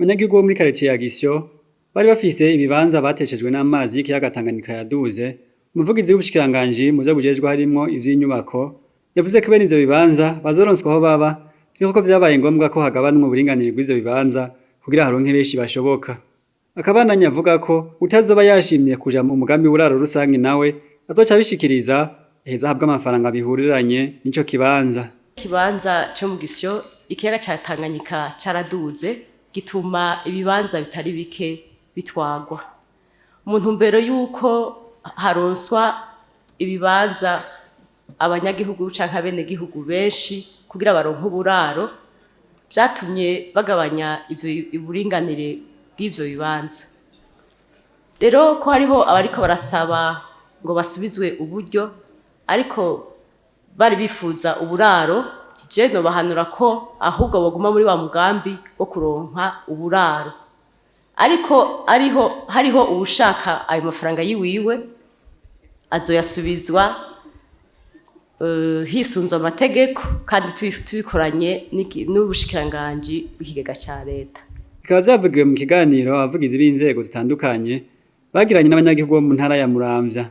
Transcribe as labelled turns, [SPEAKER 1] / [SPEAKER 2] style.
[SPEAKER 1] Abanyagihugu bo muri quartier ya Gisyo bari bafise ibibanza bateshejwe n'amazi y'ikiyaga Tanganyika yaduze. Umuvugizi w'ubushikiranganji mu vyo bujejwe harimwo ivy'inyubako yavuze ko bene ivyo bibanza bazoronswa aho baba, ko vyabaye ngombwa ko hagabanwa uburinganire bw'ivyo bibanza kugira haronke benshi bashoboka. Akabananya avuga ko utazoba yashimye kuja mu mugambi buraro rusangi nawe azoca bishikiriza heza habwa amafaranga bihuriranye n'ico kibanza.
[SPEAKER 2] Ikibanza cyo mu Gisyo ikiyaga ca Tanganyika caraduze gituma ibibanza bitari bike bitwagwa. Mu ntumbero yuko haronswa ibibanza abanyagihugu canke abenegihugu benshi kugira baronke uburaro, vyatumye bagabanya ivyo uburinganire bw'ivyo bibanza. Rero ko hariho abariko barasaba ngo basubizwe uburyo, ariko bari bifuza uburaro, je no bahanura ko ahubwo baguma muri wa mugambi wo kuronka uburaro. Ariko hariho ubushaka ayo mafaranga yiwiwe azoyasubizwa hisunzwe amategeko kandi tubikoranye n'ubushikiranganji bw'ikigega ca leta.
[SPEAKER 1] Bikaba vyavugiwe mu kiganiro abavugizi b'inzego zitandukanye bagiranye n'abanyagihugu bo mu ntara ya Muramvya.